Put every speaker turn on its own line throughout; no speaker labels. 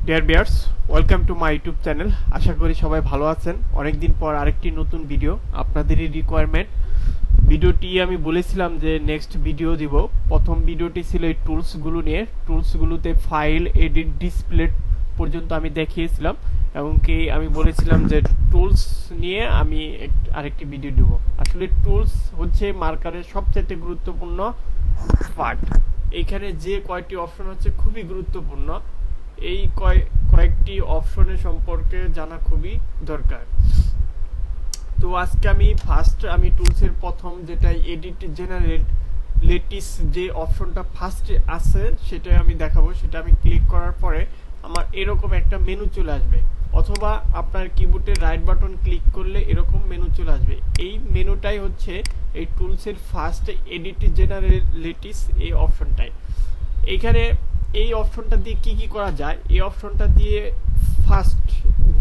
Deer viewers, welcome to my YouTube channel. আশা করি সবাই ভালো আছেন। অনেকদিন পর আরেকটি নতুন ভিডিও, আপনাদেরই রিকোয়ারমেন্ট। ভিডিওটি আমি বলেছিলাম যে নেক্সট ভিডিও দিব। প্রথম ভিডিওটি ছিল এই টুলসগুলো নিয়ে। টুলসগুলোতে ফাইল, এডিট, ডিসপ্লে পর্যন্ত আমি দেখিয়েছিলাম, এবং কি আমি বলেছিলাম যে টুলস নিয়ে আমি আরেকটি ভিডিও দেব। আসলে টুলস হচ্ছে মার্কারের সবচেয়ে গুরুত্বপূর্ণ পার্ট। এইখানে যে কয়টি অপশন হচ্ছে খুবই গুরুত্বপূর্ণ। এই কয়েকটি অপশনের সম্পর্কে জানা খুবই দরকার। তো আজকে আমি টুলসের প্রথম যেটা এডিট জেনারেট লেটিস যে অপশনটা ফার্স্টে আছে সেটাই আমি দেখাবো। সেটা আমি ক্লিক করার পরে আমার এরকম একটা মেনু চলে আসবে, অথবা আপনার কিবোর্ডে রাইট বাটন ক্লিক করলে এরকম মেনু চলে আসবে। এই মেনুটাই হচ্ছে এই টুলসের ফার্স্ট এডিট জেনারেট লেটিস এই অপশনটাই। এইখানে এই অপশনটা দিয়ে কি করা যায়? এই অপশনটা দিয়ে ফার্স্ট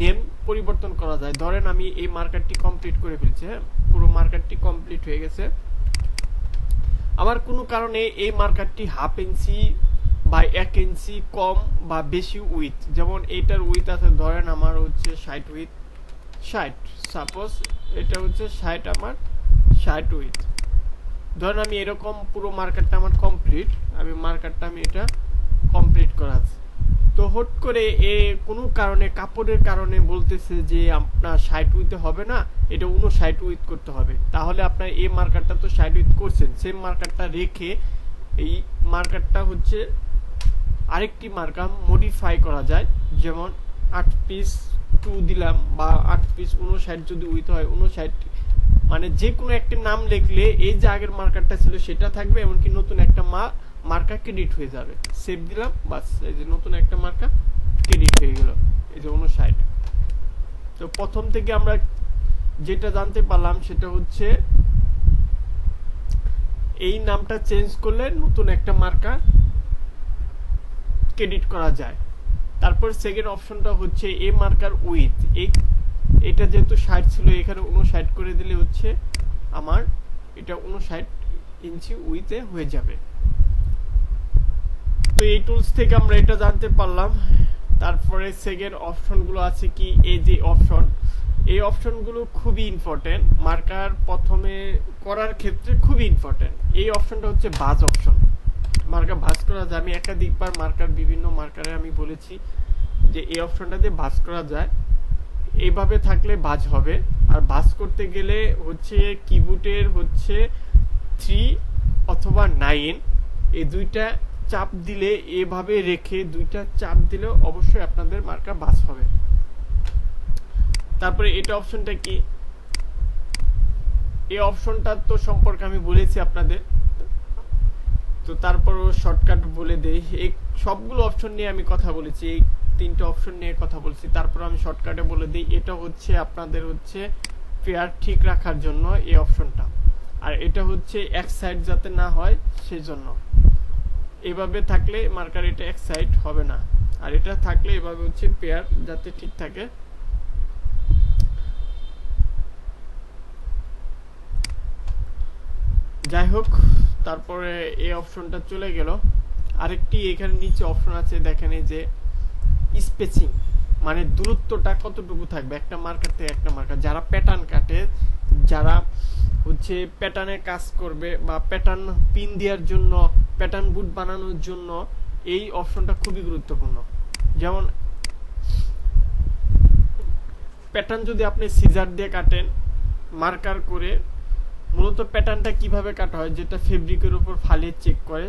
নেম পরিবর্তন করা যায়। ধরেন আমি এই মার্কারটি কমপ্লিট করে ফেলছি, হ্যাঁ, পুরো মার্কারটি কমপ্লিট হয়ে গেছে। আমার কোনো কারণে এই মার্কারটি হাফ ইঞ্চি বা 1 ইঞ্চি কম বা বেশি উইথ, যেমন এইটার উইথ আছে ধরেন আমার হচ্ছে 60 উইথ 60, সাপোজ এটা হচ্ছে 60, আমার 60 উইথ। ধরেন আমি এরকম পুরো মার্কারটা আমার কমপ্লিট, আমি এটা কমপ্লিট করা আছে। তো হট করে কোনো কারণে কাপড়ের কারণে বলতেছে যে আপনার 60 উইথে হবে না, এটা 59 উইথ করতে হবে। তাহলে আপনার এই মার্কারটা তো 60 উইথ করছেন, সেম মার্কারটা রেখে এই মার্কারটা হচ্ছে আরেকটি মার্কার মডিফাই করা যায়। যেমন 8 পিস 2 দিলাম, বা 8 পিস 59 যদি উইথ হয় 59, মানে যে কোনো একটা নাম লিখলে এই যে আগের মার্কারটা ছিল সেটা থাকবে, এমনকি নতুন একটা মার্কার ক্রেডিট হয়ে যাবে। সেভ দিলাম, বাস, এই যে নতুন একটা মার্কার ক্রেডিট হয়ে গেল, এই যে 59। তো প্রথম থেকে আমরা যেটা জানতে পারলাম সেটা হচ্ছে এই নামটা চেঞ্জ করলে নতুন একটা মার্কার ক্রেডিট করা যায়। তারপর সেকেন্ড অপশনটা হচ্ছে এ মার্কার উইথ। এটা যেহেতু 60 ছিল, এখানে 59 করে দিলে হচ্ছে আমার এটা 59 ইঞ্চি উইথে হয়ে যাবে। তো এই টুলস থেকে আমরা এটা জানতে পারলাম। তারপরে সেকেন্ড অপশনগুলো আছে কি, এই যে এই অপশনগুলো খুবই ইম্পর্টেন্ট, মার্কার প্রথমে করার ক্ষেত্রে খুবই ইম্পর্টেন্ট। এই অপশনটা হচ্ছে ভাঁজ অপশন। মার্কার ভাঁজ করা যায়। আমি একাধিকবার বিভিন্ন মার্কারে আমি বলেছি যে এই অপশনটা দিয়ে ভাঁজ করা যায়। এইভাবে থাকলে ভাঁজ হবে। আর ভাঁজ করতে গেলে হচ্ছে কিবোর্ডের হচ্ছে 3 অথবা 9 এই দুইটা চাপ দিলে, এভাবে রেখে দুইটা চাপ দিলে অবশ্যই আপনাদের মার্কার ভাঁজ হবে। তারপরে এটা অপশনটা কি, এই অপশনটা তো সম্পর্কে আমি বলেছি আপনাদের, তো তারপরও শর্টকাট বলে দেই। এই সবগুলো অপশন নিয়ে আমি কথা বলেছি, এই 3টে অপশন নিয়ে কথা বলছি, তারপর আমি শর্টকাটে বলে দিই। এটা হচ্ছে আপনাদের হচ্ছে পেয়ার ঠিক রাখার জন্য এই অপশনটা, আর এটা হচ্ছে এক সাইড যাতে না হয় সেই জন্য। এভাবে থাকলে মার্কার এটা এক সাইড হবে না, আর এটা থাকলে এভাবে হচ্ছে পেয়ার যাতে ঠিক থাকে। যাই হোক, তারপরে এই অপশনটা চলে গেল। আরেকটি এখানে নিচে অপশন আছে, দেখেন এই যে স্পেসিং, মানে দূরত্বটা কতটুকু থাকবে একটা মার্কার থেকে একটা মার্কার। যারা প্যাটার্ন কাটে, যারা হচ্ছে প্যাটার্নে কাজ করবে, বা প্যাটার্ন পিন দেওয়ার জন্য, প্যাটার্ন বুট বানানোর জন্য এই অপশনটা খুবই গুরুত্বপূর্ণ। যেমন প্যাটার্ন যদি আপনি সিজার দিয়ে কাটেন মার্কার করে, মূলত প্যাটার্নটা কিভাবে কাটা হয়, যেটা ফেব্রিকের উপর ফালিয়ে চেক করে,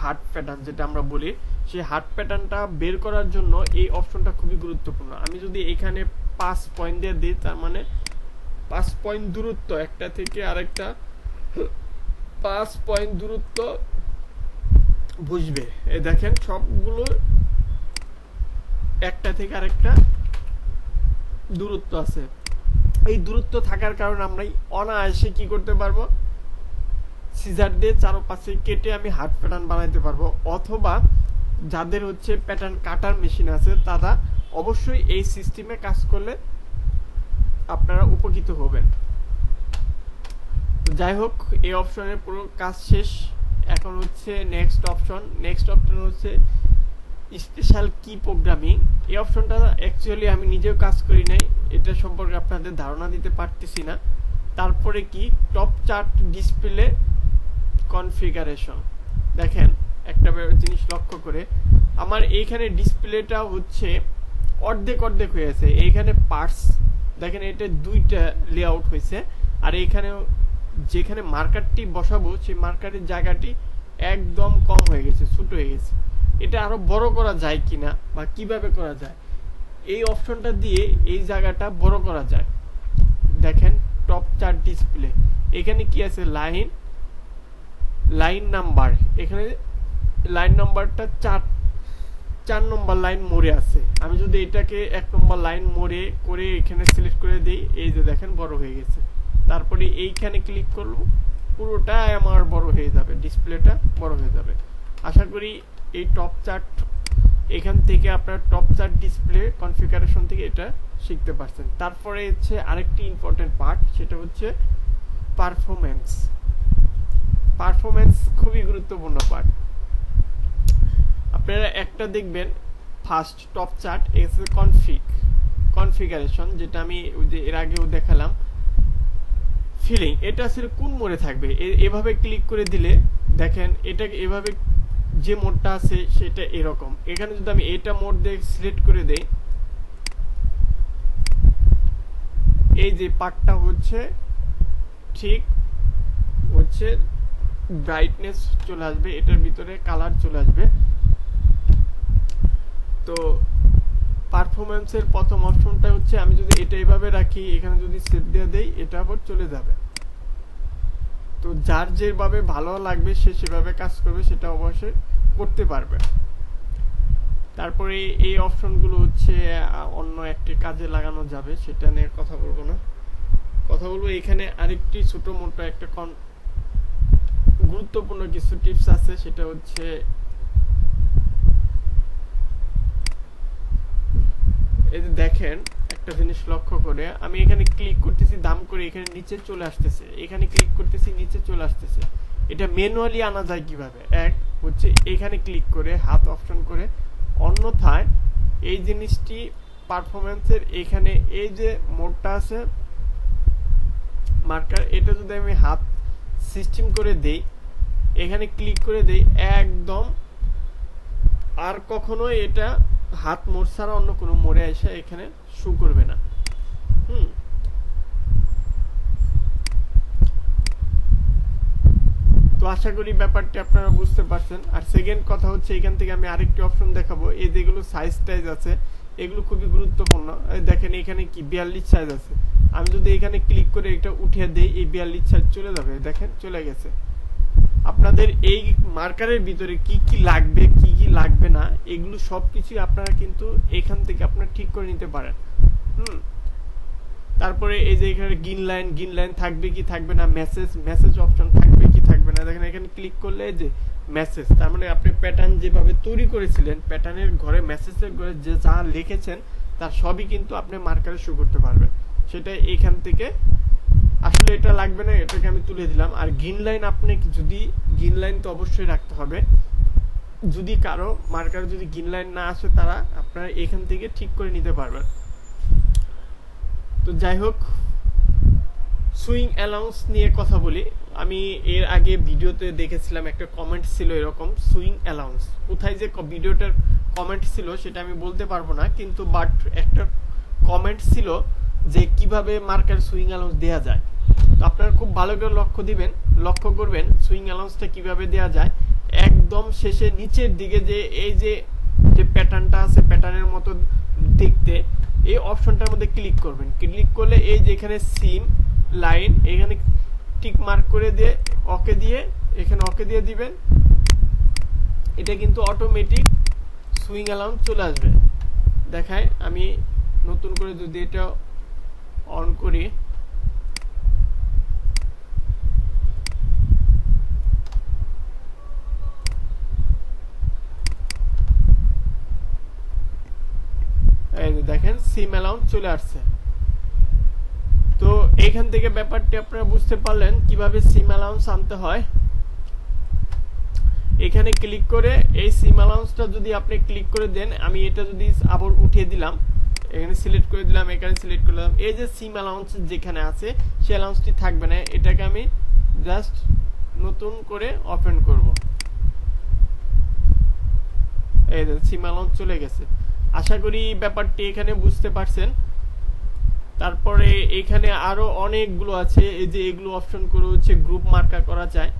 হার্ড প্যাটার্ন যেটা আমরা বলি, সেই হার্ড প্যাটার্নটা বের করার জন্য এই অপশনটা খুবই গুরুত্বপূর্ণ। আমি যদি এখানে 5 পয়েন্ট দিয়ে দিই, তার মানে 5 পয়েন্ট দূরত্ব একটা থেকে আরেকটা, 5 পয়েন্ট দূরত্ব বুঝবে। এই দেখেন সবগুলো একটা থেকে আরেকটা দূরত্ব আছে। এই দূরত্ব থাকার কারণে আমরা অনায়াসে কি করতে পারবো, সিজার দিয়ে চারপাশে কেটে আমি হার্ড প্যাটার্ন বানাইতে পারবো। অথবা যাদের হচ্ছে প্যাটার্ন কাটার মেশিন আছে, তারা অবশ্যই এই সিস্টেমে কাজ করলে আপনারা উপকৃত হবেন। যাই হোক, এই অপশনের পুরো কাজ শেষ। এখন হচ্ছে নেক্সট অপশন হচ্ছে স্পেশাল কি প্রোগ্রামিং, এই অপশনটা অ্যাকচুয়ালি আমি নিজেও কাজ করি নাই, এটা সম্পর্কে আপনাদের ধারণা দিতে পারতেছি না। তারপরে কি টপ চার্ট ডিসপ্লে কনফিগারেশন, দেখেন একটা জিনিস লক্ষ্য করে আমার এইখানে ডিসপ্লেটা হচ্ছে অর্ধেক অর্ধেক হয়েছে, এইখানে পার্টস দেখেন এটা দুইটা লেআউট হয়েছে, আর এইখানে যেখানে মার্কারটি বসাবো সেই মার্কারের জায়গাটি একদম কম হয়ে গেছে, ছোট হয়ে গেছে। এটা আরো বড় করা যায় কিনা বা কিভাবে করা যায়, এই অপশনটা দিয়ে এই জায়গাটা বড় করা যায়। দেখেন টপ চার্ট ডিসপ্লে, এখানে কি আছে লাইন নাম্বার, এখানে লাইন নাম্বারটা 4 নম্বর লাইন মোড়ে আছে। আমি যদি এটাকে 1 নম্বর লাইন মোড়ে করে এখানে সিলেক্ট করে দিই, এই যে দেখেন বড় হয়ে গেছে। তারপরে এইখানে ক্লিক করব, পুরোটাই আমার বড় হয়ে যাবে, ডিসপ্লেটা বড় হয়ে যাবে। আশা করি এই টপ চার্ট এখান থেকে আপনার টপ চার্ট ডিসপ্লে কনফিগারেশন থেকে এটা শিখতে পারছেন। তারপরে হচ্ছে আরেকটি ইম্পর্টেন্ট পার্ট, সেটা হচ্ছে পারফরম্যান্স খুবই গুরুত্বপূর্ণ পার্ট। আপনারা একটা দেখবেন first top chart S configuration, যেটা আমি এর আগেও দেখালাম। ফিলিং এটা আসলে কোন মোডে থাকবে, এভাবে ক্লিক করে দিলে দেখেন এটা এভাবে যে মোডটা আছে সেটা এরকম। এখানে যদি আমি এটা মোড দিয়ে সিলেক্ট করে দেই, এই যে পার্টটা হচ্ছে ঠিক হচ্ছে ব্রাইটনেস চলে আসবে, এটার ভিতরে কালার চলে আসবে। তো পারফরম্যান্সের প্রথম অপশনটা হচ্ছে আমি যদি এটা এইভাবে রাখি, এখানে যদি সেভ দিয়ে দেই, এটা আবার চলে যাবে। তো যার যেভাবে ভালো লাগবে সে সেভাবে কাজ করবে, সেটা অবশ্যই করতে পারবে। তারপরে এই অপশনগুলো হচ্ছে অন্য একটি কাজে লাগানো যাবে, সেটা নিয়ে কথা বলবো না, কথা বলবো এখানে আরেকটি ছোট মোটো একটা গুরুত্বপূর্ণ কিছু টিপস আছে, সেটা হচ্ছে এই যে দেখেন একটা জিনিস লক্ষ্য করে আমি এখানে ক্লিক করতেছি, দাম করে এখানে নিচে চলে আসতেছে, এখানে ক্লিক করতেছি নিচে চলে আসতেছে। এটা ম্যানুয়ালি আনা যায় কিভাবে, এক হচ্ছে এখানে ক্লিক করে হাত অপশন করে, অন্যথায় এই জিনিসটি পারফরম্যান্সের এখানে এই যে মোডটা আছে মার্কার, এটা যদি আমি হাত সিস্টেম করে দেই, এখানে ক্লিক করে দেই, একদম আর কখনো এটা হাত মোড় ছাড়া অন্য কোনো মোড়ে এসে এখানে শো করবে না। তো আশা করি ব্যাপারটি আপনারা বুঝতে পারছেন। আর সেকেন্ড কথা হচ্ছে এখান থেকে আমি আরেকটি অপশন দেখাবো, এই যেগুলো সাইজ টাইজ আছে এগুলো খুবই গুরুত্বপূর্ণ। দেখেন এখানে কি 42 সাইজ আছে, আমি যদি এখানে ক্লিক করে এটা উঠিয়ে দেই, এই 42 সাইজ চলে যাবে, দেখেন চলে গেছে। আপনাদের এই মার্কারের ভিতরে কি কি লাগবে কি কি লাগবে না এগুলো সবকিছু আপনারা কিন্তু এখান থেকে আপনারা ঠিক করে নিতে পারেন। তারপরে এই যে এখানে গ্রিন লাইন থাকবে কি থাকবে না, মেসেজ অপশন থাকবে কি থাকবে না, দেখেন এখানে ক্লিক করলে যে মেসেজ, তার মানে আপনি প্যাটার্ন যেভাবে তৈরি করেছিলেন প্যাটার্নের ঘরে মেসেজের ঘরে যে যা লিখেছেন তার সবই কিন্তু আপনি মার্কারে শো করতে পারবেন। সেটা এখান থেকে আসলে এটা লাগবে না, এটাকে আমি তুলে দিলাম। আর গ্রিন লাইন আপনি যদি গ্রিন লাইন তো অবশ্যই রাখতে হবে, যদি কারো মার্কার যদি গ্রিন লাইন না আসে তারা আপনারা এখান থেকে ঠিক করে নিতে পারবেন। তো যাই হোক, সুইং অ্যালাউন্স নিয়ে কথা বলি। আমি এর আগে ভিডিওতে দেখেছিলাম একটা কমেন্ট ছিল এরকম, সুইং অ্যালাউন্স কোথায় যে ভিডিওটার কমেন্ট ছিল সেটা আমি বলতে পারবো না, কিন্তু বাট একটা কমেন্ট ছিল যে কিভাবে মার্কার সুইং অ্যালাউন্স দেওয়া যায়। তো আপনারা খুব ভালো করে লক্ষ্য করবেন সুইং অ্যালাউন্সটা কিভাবে দেওয়া যায়। একদম শেষে নিচের দিকে যে এই যে প্যাটার্নটা আছে প্যাটার্নের মতো দেখতে, এই অপশনটার মধ্যে ক্লিক করবেন। ক্লিক করলে এই যে এখানে সিম লাইন এখানে টিক মার্ক করে দিয়ে ওকে দিয়ে এখানে ওকে দিয়ে দিবেন, এটা কিন্তু অটোমেটিক সুইং অ্যালাউন্স চলে আসবে। দেখায় আমি নতুন করে যদি এটা অন করি, এই যে দেখেন সিম অ্যালাউন্স চলে আসছে। তো এখান থেকে ব্যাপারটি আপনারা বুঝতে পারলেন কিভাবে সিম অ্যালাউন্স আনতে হয়। এখানে ক্লিক করে এই সিম অ্যালাউন্সটা যদি আপনি ক্লিক করে দেন, আমি এটা যদি আবার উঠিয়ে দিলাম, এখানে সিলেক্ট করে দিলাম, এখানে সিলেক্ট করে দিলাম, এই যে সিম অ্যালাউন্স যেখানে আছে সেই অ্যালাউন্সটি থাকবে না। এটাকে আমি জাস্ট নতুন করে ওপেন করব। এই যে সিম অ্যালাউন্স চলে গেছে। আশা করি ব্যাপারটি এখানে বুঝতে পারছেন। তারপরে এখানে আরো অনেকগুলো আছে, এই যে এগুলো অপশন করে হচ্ছে গ্রুপ মার্কার করা যায়,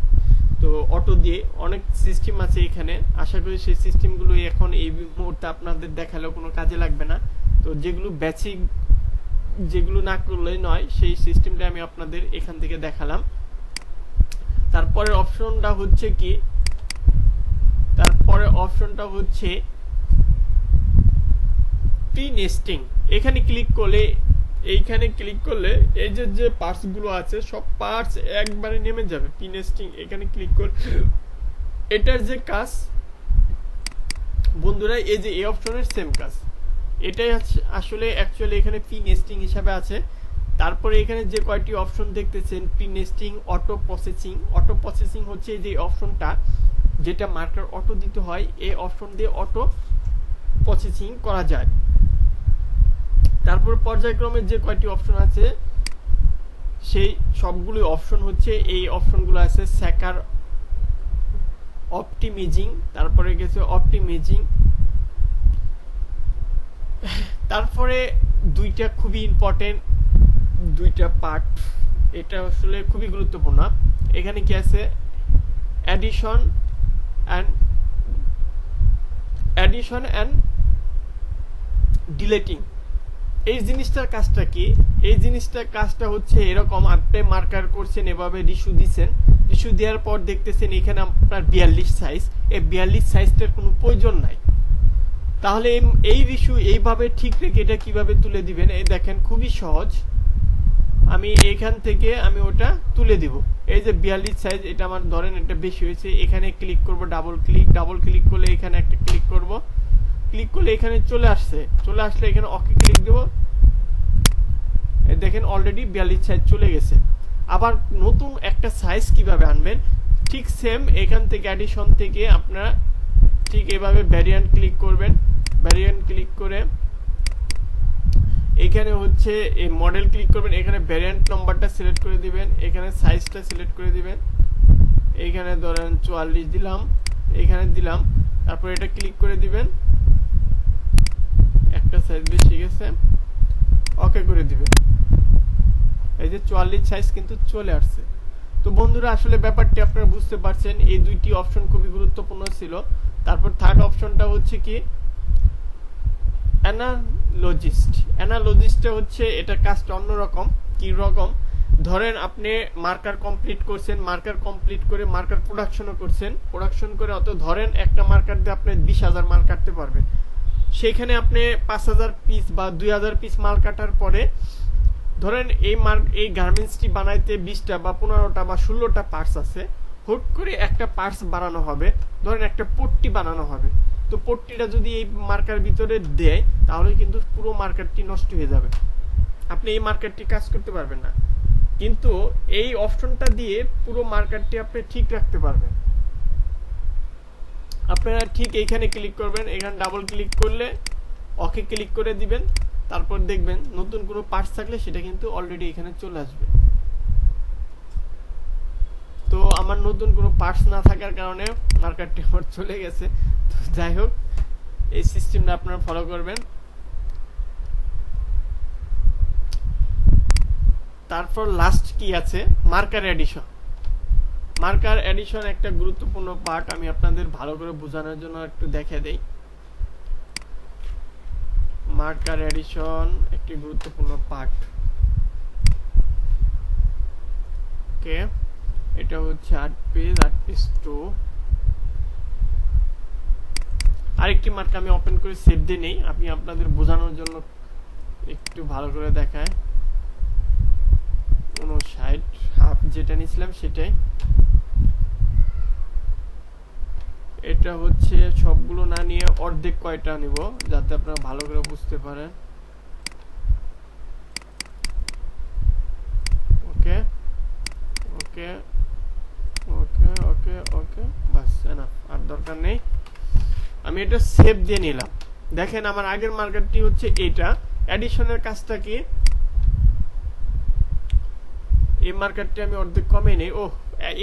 তো অটো দিয়ে অনেক সিস্টেম আছে এখানে। আশা করি সেই সিস্টেমগুলো এখন এই মুহূর্তে আপনাদের দেখালেও কোনো কাজে লাগবে না। তো যেগুলো বেসিক, যেগুলো না করলেই নয়, সেই সিস্টেমটা আমি আপনাদের এখান থেকে দেখালাম। তারপরে অপশনটা হচ্ছে কি, তারপরে অপশনটা হচ্ছে প্রি নেস্টিং। এখানে ক্লিক করলে, এইখানে ক্লিক করলে এই যে পার্টস গুলো আছে সব পার্টস একবারে নেমে যাবে। প্রি নেস্টিং এখানে ক্লিক করলে এটার যে কাজ বন্ধুরা, এই যে এই অপশনের সেম কাজ, এটাই আসলে অ্যাকচুয়ালি এখানে প্রি নেস্টিং হিসাবে আছে। তারপরে এখানে যে কয়টি অপশন দেখতেছেন, pre nesting, auto processing. Auto processing হচ্ছে যে অপশনটা যেটা মার্কার অটো দিতে হয়, এই অপশন দিয়ে অটো প্রসেসিং করা যায়। তারপর পর্যায়ক্রমে যে কয়টি অপশন আছে সেই সবগুলো অপশন হচ্ছে এই অপশনগুলো আছে স্যাকার, অপটিমাইজিং, তারপরে গেছে অপটিমাইজিং। তারপরে দুইটা খুবই ইম্পর্টেন্ট দুইটা পার্ট, এটা আসলে খুবই গুরুত্বপূর্ণ। এখানে কি আছে, অ্যাডিশন অ্যান্ড ডিলিটিং। এই জিনিসটার কাজটা কি? এই জিনিসটার কাজটা হচ্ছে এরকম, আপনি মার্কার করছেন, এভাবে রিস্যু দিচ্ছেন, রিস্যু দেওয়ার পর দেখতেছেন এখানে আপনার 42 সাইজ, এই 42 সাইজটার কোনো প্রয়োজন নাই। তাহলে এই রিস্যু এইভাবে ঠিক রেখে এটা কিভাবে তুলে দিবেন, এই দেখেন খুবই সহজ। আমি এইখান থেকে আমি ওটা তুলে দিব। এই যে 42 সাইজ, এটা আমার ধরেন এটা বেশি হয়েছে, এখানে ক্লিক করব, ডাবল ক্লিক করলে এখানে একটা ক্লিক করব, ক্লিক করলে এখানে চলে আসলে এখানে ওকে ক্লিক দেব। দেখেন অলরেডি 42 সাইজ চলে গেছে। আবার নতুন একটা সাইজ কিভাবে আনবেন, ঠিক সেম এখান থেকে অ্যাডিশন থেকে আপনারা ঠিক এভাবে ভ্যারিয়েন্ট ক্লিক করবেন। ভ্যারিয়েন্ট ক্লিক করে এখানে হচ্ছে এই মডেল ক্লিক করবেন, এখানে ভ্যারিয়েন্ট নাম্বারটা সিলেক্ট করে দিবেন, এখানে সাইজটা সিলেক্ট করে দিবেন, এইখানে ধরেন 44 দিলাম, এখানে দিলাম, তারপর এটা ক্লিক করে দিবেন, একটা সাইজ বেশি গেছে, ওকে করে দিবেন। এই যে 44 সাইজ কিন্তু চলে আসছে। তো বন্ধুরা আসলে ব্যাপারটি আপনারা বুঝতে পারছেন, এই দুইটি অপশন খুবই গুরুত্বপূর্ণ ছিল। তারপর থার্ড অপশনটা হচ্ছে কি, অ্যানালজিস্টটা হচ্ছে এটা কাজটা অন্যরকম। কি রকম, ধরেন আপনি মার্কার কমপ্লিট করছেন, মার্কার কমপ্লিট করে মার্কার প্রোডাকশনও করছেন, প্রোডাকশন করে অত ধরেন একটা মার্কার দিয়ে আপনি 20,000 মাল কাটতে পারবেন। সেখানে আপনি 5,000 পিস বা 2,000 পিস মাল কাটার পরে ধরেন এই গার্মেন্টসটি বানাইতে 20টা বা 15টা বা 16টা পার্টস আছে, হুট করে একটা পার্টস বানানো হবে, ধরেন একটা পট্টি বানানো হবে। তো পট্টিটা যদি এই মার্কার ভিতরে দেয় তাহলে কিন্তু পুরো মার্কারটি নষ্ট হয়ে যাবে, আপনি এই মার্কারটি কাজ করতে পারবেন না। কিন্তু এই অপশনটা দিয়ে পুরো মার্কারটি আপনি ঠিক রাখতে পারবেন। আপনারা ঠিক এইখানে ক্লিক করবেন, এখানে ডাবল ক্লিক করলে ওকে ক্লিক করে দিবেন, তারপর দেখবেন নতুন কোনো পার্টস থাকলে সেটা কিন্তু অলরেডি এখানে চলে আসবে। তো আমার নতুন কোনো পার্টস না থাকার কারণে মার্কারটি আমার চলে গেছে। তো যাই হোক, এই সিস্টেমটা আপনারা ফলো করবেন। তারপর লাস্ট কি আছে, মার্কার এডিশন। মার্কার এডিশন একটা গুরুত্বপূর্ণ পার্ট, আমি আপনাদের ভালো করে বোঝানোর জন্য একটু দেখিয়ে দেই। মার্কার এডিশন একটি গুরুত্বপূর্ণ পার্ট। ওকে, এটা হচ্ছে 8 পিস 2। আরেকটি মার্ক আমি ওপেন করে সেভ দিয়ে নেই, আমি আপনাদের বোঝানোর জন্য একটু ভালো করে দেখায়। 59 হাফ যেটা নিয়েছিলাম সেটাই। এটা হচ্ছে সবগুলো না নিয়ে অর্ধেক কয়টা নিব যাতে আপনারা ভালো করে বুঝতে পারেন। ওকে ওকে ওকে ওকে ওকে বাস এনাফ, আর দরকার নেই। আমি এটা সেভ দিয়ে নিলাম। দেখেন আমার আগের মার্কারটি হচ্ছে এটা। অ্যাডিশনের কাজটা কি, এই মার্কারটি আমি অর্ধেক কমে নেই। ও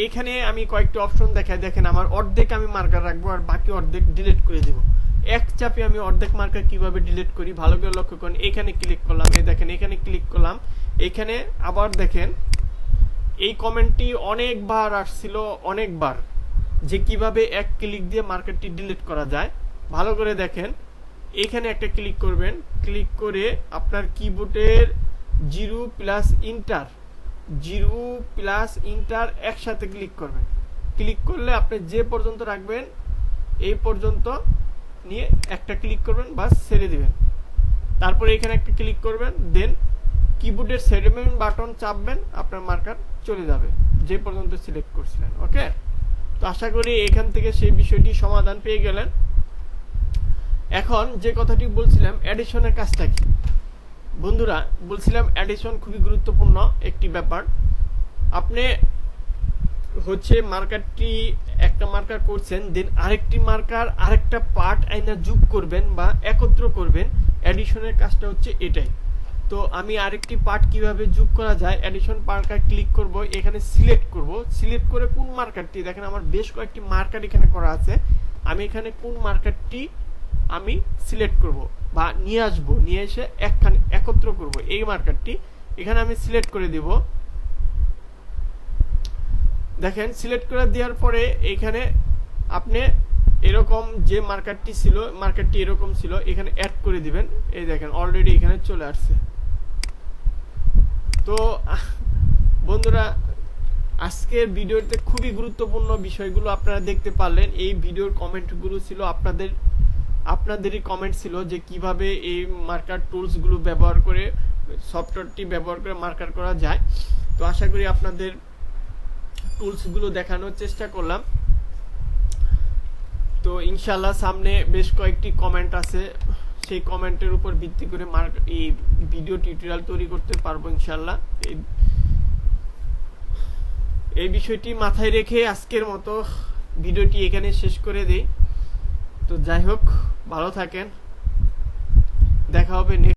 এখানে আমি কয়েকটি অপশন দেখাই, দেখেন আমার অর্ধেক আমি মার্কার রাখবো আর বাকি অর্ধেক ডিলিট করে দিব। এক চাপে আমি অর্ধেক মার্কার কিভাবে ডিলিট করি ভালো করে লক্ষ্য করেন। এখানে ক্লিক করলাম, এই দেখেন এখানে ক্লিক করলাম, এখানে আবার দেখেন এই কমেন্টটি অনেকবার আসছিল, অনেকবার, যে কিভাবে এক ক্লিক দিয়ে মার্কারটি ডিলিট করা যায়। ভালো করে দেখেন, এখানে একটা ক্লিক করবেন, ক্লিক করে আপনার কিবোর্ডের 0+ইন্টার একসাথে ক্লিক করবেন। ক্লিক করলে আপনি যে পর্যন্ত রাখবেন এই পর্যন্ত নিয়ে একটা ক্লিক করবেন, বাস ছেড়ে দিবেন। তারপরে এখানে একটা ক্লিক করবেন, দেন কিবোর্ডের সেটমেন্ট বাটন চাপবেন, আপনার মার্কার চলে যাবে যে পর্যন্ত সিলেক্ট করছিলেন। ওকে, তো আশা করি এখান থেকে সেই বিষয়টি সমাধান পেয়ে গেলেন। এখন যে কথাটি বলছিলাম, অ্যাডিশনের কাজটা কি বন্ধুরা, বলছিলাম অ্যাডিশন খুবই গুরুত্বপূর্ণ একটি ব্যাপার। আপনি হচ্ছে মার্কারটি একটা মার্কার করছেন, দেন আরেকটি মার্কার আরেকটা পার্ট আইনা যোগ করবেন বা একত্র করবেন। অ্যাডিশনের কাজটা হচ্ছে এটাই। তো আমি আরেকটি পার্ট কিভাবে যোগ করা যায়, অ্যাডিশন মার্কার ক্লিক করব, এখানে সিলেক্ট করব, সিলেক্ট করে কোন মার্কারটি, দেখেন আমার বেশ কয়েকটি মার্কার এখানে করা আছে, আমি এখানে কোন মার্কারটি আমি সিলেক্ট করব বা নিয়ে আসবো, নিয়ে এসে একখানে একত্র করব, এই মার্কারটি এখানে আমি সিলেক্ট করে দিব। দেখেন সিলেক্ট করে দেওয়ার পরে এখানে আপনি এরকম যে মার্কারটি ছিল, মার্কারটি এরকম ছিল, এখানে অ্যাড করে দিবেন। এই দেখেন অলরেডি এখানে চলে আসছে। তো বন্ধুরা, আজকের ভিডিওতে খুবই গুরুত্বপূর্ণ বিষয়গুলো আপনারা দেখতে পারলেন। এই ভিডিওর কমেন্টগুলো ছিল আপনাদেরই কমেন্ট ছিল যে কিভাবে এই মার্কার টুলসগুলো ব্যবহার করে, সফটওয়্যারটি ব্যবহার করে মার্কার করা যায়। তো আশা করি আপনাদের টুলসগুলো দেখানোর চেষ্টা করলাম। তো ইনশাল্লাহ সামনে বেশ কয়েকটি কমেন্ট আছে, সেই কমেন্টের উপর ভিত্তি করে এই ভিডিও টিউটোরিয়াল তৈরি করতে পারবো ইনশাল্লাহ। এই বিষয়টি মাথায় রেখে আজকের মতো ভিডিওটি এখানে শেষ করে দেই। তো যাই হোক, ভালো থাকেন, দেখা হবে নেক্সট